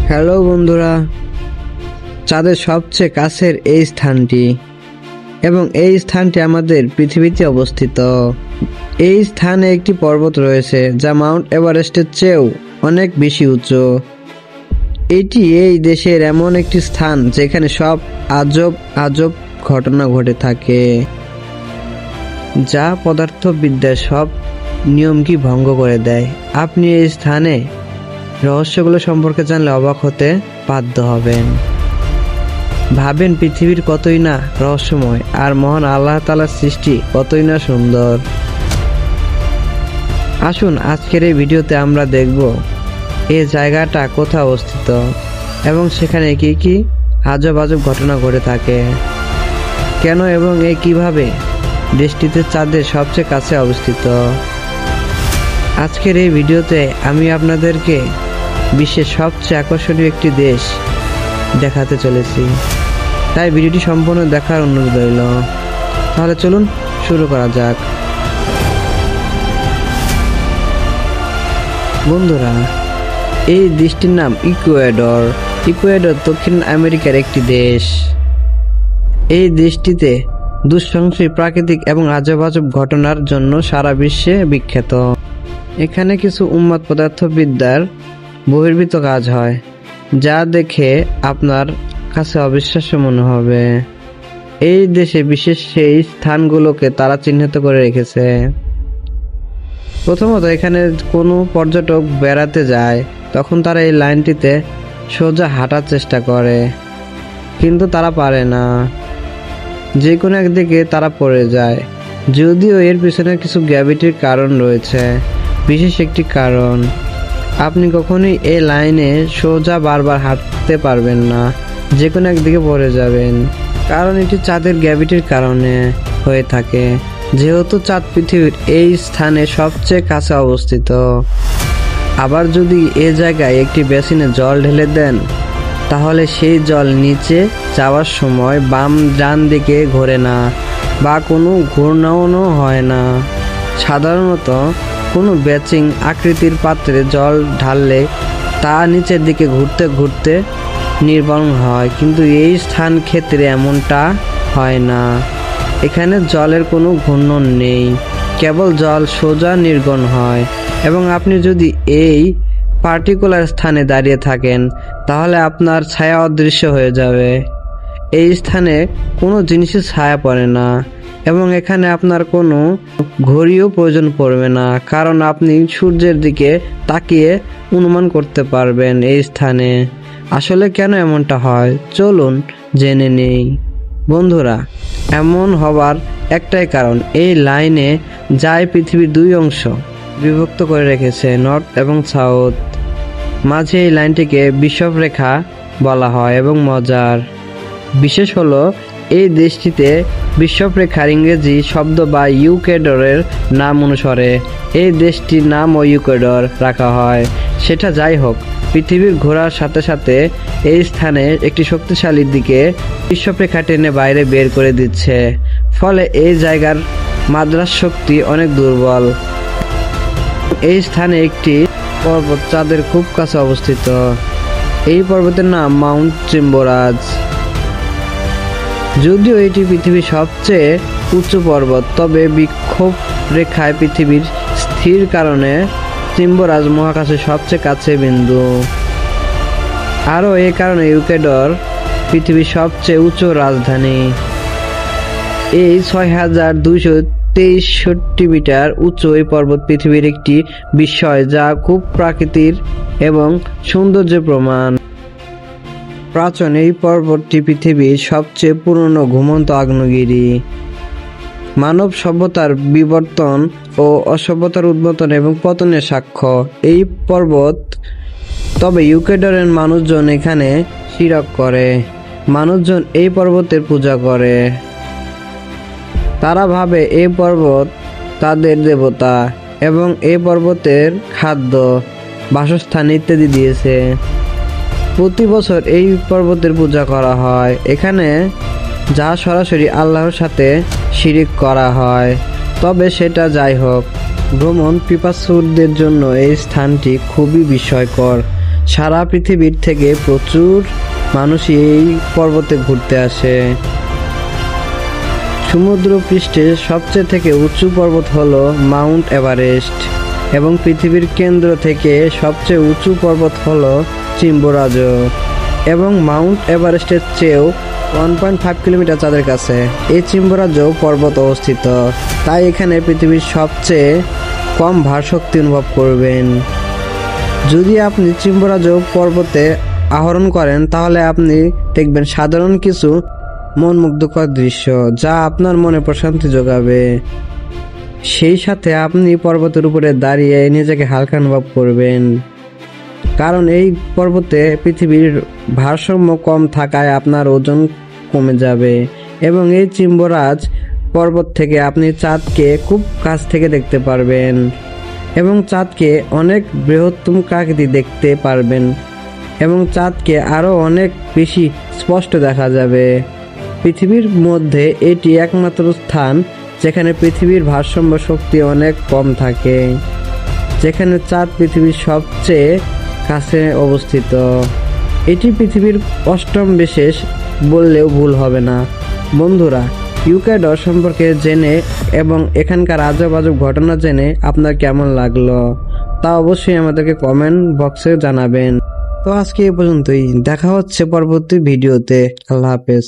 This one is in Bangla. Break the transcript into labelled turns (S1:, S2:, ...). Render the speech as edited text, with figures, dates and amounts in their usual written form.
S1: হ্যালো বন্ধুরা, চাঁদের সবচেয়ে কাছের এই স্থানটি এবং এই স্থানটি আমাদের পৃথিবীতে অবস্থিত। এই স্থানে একটি পর্বত রয়েছে যা মাউন্ট এভারেস্টের চেয়েও অনেক বেশি উঁচু। এটি এই দেশের এমন একটি স্থান যেখানে সব আজব আজব ঘটনা ঘটে থাকে, যা পদার্থবিদ্যার সব নিয়মকে ভঙ্গ করে দেয়। আপনি এই স্থানে রহস্যগুলো সম্পর্কে জানলে অবাক হতে বাধ্য হবেন। ভাবেন পৃথিবীর কতই না রহস্যময়, আর মহান আল্লাহ তাআলার সৃষ্টি কতই না সুন্দর। আসুন আজকের এই ভিডিওতে আমরা দেখব এই জায়গাটা কোথায় অবস্থিত এবং সেখানে কি কি আজব আজব ঘটনা ঘটে থাকে, কেন এবং কিভাবে দেশটিতে চাঁদের সবচেয়ে কাছে অবস্থিত। আজকের এই ভিডিওতে আমি আপনাদেরকে বিশ্বের সবচেয়ে আকর্ষণীয় একটি দেশ দেখাতে চলেছি, তাই ভিডিওটি সম্পূর্ণ দেখার অনুরোধ রইল। তাহলে চলুন শুরু করা যাক। বন্ধুরা, এই দেশটির নাম ইকুয়েডর। ইকুয়েডর দক্ষিণ আমেরিকার একটি দেশ। এই দেশটিতে দুঃসাহসিক প্রাকৃতিক এবং আজব আজব ঘটনার জন্য সারা বিশ্বে বিখ্যাত। এখানে কিছু উন্মাদ পদার্থবিদ্যার বহির্ভূত কাজ হয়, যা দেখে আপনার কাছে অবিশ্বাস্য মনে হবে। এই দেশে বিশেষ সেই স্থানগুলোকে তারা চিহ্নিত করে রেখেছে। প্রথমত, এখানে কোনো পর্যটক বেড়াতে যায় তখন তারা এই লাইনটিতে সোজা হাঁটার চেষ্টা করে, কিন্তু তারা পারে না। যে কোনো একদিকে তারা পড়ে যায়, যদিও এর পিছনে কিছু গ্র্যাভিটির কারণ রয়েছে। বিশেষ একটি কারণ, আপনি কখনোই এই লাইনে সোজা বারবার হাঁটতে পারবেন না, যে কোনো একদিকে পড়ে যাবেন, কারণ এটি চাঁদের গ্র্যাভিটির কারণে হয়ে থাকে। যেহেতু চাঁদ পৃথিবীর এই স্থানে সবচেয়ে কাছে অবস্থিত। আবার যদি এ জায়গায় একটি বেসিনে জল ঢেলে দেন, তাহলে সেই জল নিচে যাওয়ার সময় বাম ডান দিকে ঘোরে না বা কোনো ঘূর্ণনও হয় না। সাধারণত কোনো ব্যাচিং আকৃতির পাত্রে জল ঢাললে তা নিচের দিকে ঘুরতে ঘুরতে নির্বাণ হয়, কিন্তু এই স্থান ক্ষেত্রে এমনটা হয় না। এখানে জলের কোনো ঘূর্ণন নেই, কেবল জল সোজা নির্গণ হয়। এবং আপনি যদি এই পার্টিকুলার স্থানে দাঁড়িয়ে থাকেন, তাহলে আপনার ছায়া অদৃশ্য হয়ে যাবে। এই স্থানে কোনো জিনিসের ছায়া পড়ে না এবং এখানে আপনার কোনো ঘড়িও প্রয়োজন পড়বে না, কারণ আপনি সূর্যের দিকে তাকিয়ে অনুমান করতে পারবেন এই স্থানে। আসলে কেন এমনটা হয়, চলুন জেনে নেই। বন্ধুরা, এমন হবার একটাই কারণ, এই লাইনে যায় পৃথিবীর দুই অংশ বিভক্ত করে রেখেছে, নর্থ এবং সাউথ। মাঝে এই লাইনটিকে বিষুবরেখা বলা হয় এবং মজার বিশেষ হলো এই দেশটিতে বিষুবরেখার ইংরেজি শব্দ বা ইকুয়েডরের নাম অনুসারে এই দেশটির নামও ইকুয়েডর রাখা হয়। সেটা যাই হোক, পৃথিবীর ঘোরার সাথে সাথে এই স্থানে একটি শক্তিশালী দিকে বিষুবরেখা টেনে বাইরে বের করে দিচ্ছে, ফলে এই জায়গার মাদ্রাজ শক্তি অনেক দুর্বল। এই স্থানে একটি পর্বত চাঁদের খুব কাছে অবস্থিত। এই পর্বতের নাম মাউন্ট চিম্বোরাজ। যদিও এটি পৃথিবীর সবচেয়ে উঁচু পর্বত, তবে বিক্ষোভ রেখায় পৃথিবীর স্থির কারণে চিম্বোরাজ মহাকাশের সবচেয়ে কাছে বিন্দু। আরও এই কারণে ইকুয়েডর পৃথিবীর সবচেয়ে উঁচু রাজধানী। এই 6263 মিটার উঁচু এই পর্বত পৃথিবীর একটি বিস্ময়, যা খুব প্রাকৃতিক এবং সৌন্দর্যের প্রমাণ। প্রাচীন এই পর্বতটি পৃথিবীর সবচেয়ে পুরনো ঘুমন্ত আগ্নেয়গিরি। মানব সভ্যতার বিবর্তন ও অসভ্যতার উদ্বোধন এবং পতনের সাক্ষ্য এই পর্বত। তবে ইকুয়েডরের মানুষজন এখানে শিরক করে। মানুষজন এই পর্বতের পূজা করে। তারা ভাবে এই পর্বত তাদের দেবতা এবং এই পর্বতের খাদ্য, বাসস্থান ইত্যাদি দিয়েছে। প্রতি বছর এই পর্বতের পূজা করা হয় এখানে, যা সরাসরি আল্লাহর সাথে শিরিক করা হয়। তবে সেটা যাই হোক, ভ্রমণ পিপাসুদের জন্য এই স্থানটি খুবই বিস্ময়কর। সারা পৃথিবীর থেকে প্রচুর মানুষই এই পর্বতে ঘুরতে আসে। সমুদ্র পৃষ্ঠের সবচেয়ে থেকে উঁচু পর্বত হলো মাউন্ট এভারেস্ট এবং পৃথিবীর কেন্দ্র থেকে সবচেয়ে উঁচু পর্বত হলো চিম্বোরাজো এবং মাউন্ট এভারেস্টের চেয়েও 1.5 কিলোমিটার চাঁদের কাছে এই চিম্বোরাজো পর্বত অবস্থিত। তাই এখানে পৃথিবীর সবচেয়ে কম ভারশক্তি অনুভব করবেন। যদি আপনি চিম্বোরাজো পর্বতে আরোহণ করেন তাহলে আপনি দেখবেন সাধারণ কিছু মনমুগ্ধকর দৃশ্য যা আপনার মনে প্রশান্তি যোগাবে। সেই সাথে আপনি পর্বতের উপরে দাঁড়িয়ে নিজেকে হালকা অনুভব করবেন, কারণ এই পর্বতে পৃথিবীর ভারসাম্য কম থাকায় আপনার ওজন কমে যাবে এবং এই চিম্বোরাজ পর্বত থেকে আপনি চাঁদকে খুব কাছ থেকে দেখতে পারবেন এবং চাঁদকে অনেক বৃহত্তম আকৃতি দেখতে পারবেন এবং চাঁদকে আরও অনেক বেশি স্পষ্ট দেখা যাবে। পৃথিবীর মধ্যে এটি একমাত্র স্থান যেখানে পৃথিবীর ভারসাম্য শক্তি অনেক কম থাকে, যেখানে চাঁদ পৃথিবীর সবচেয়ে কাছে অবস্থিত। এটি পৃথিবীর 8ম বিশেষ বললেও ভুল হবে না। বন্ধুরা, ইকুয়েডর সম্পর্কে জেনে এবং এখানকার আজব আজব ঘটনা জেনে আপনার কেমন লাগলো তা অবশ্যই আমাদেরকে কমেন্ট বক্সে জানাবেন। তো আজকে এই পর্যন্তই, দেখা হচ্ছে পরবর্তী ভিডিওতে। আল্লাহ হাফেজ।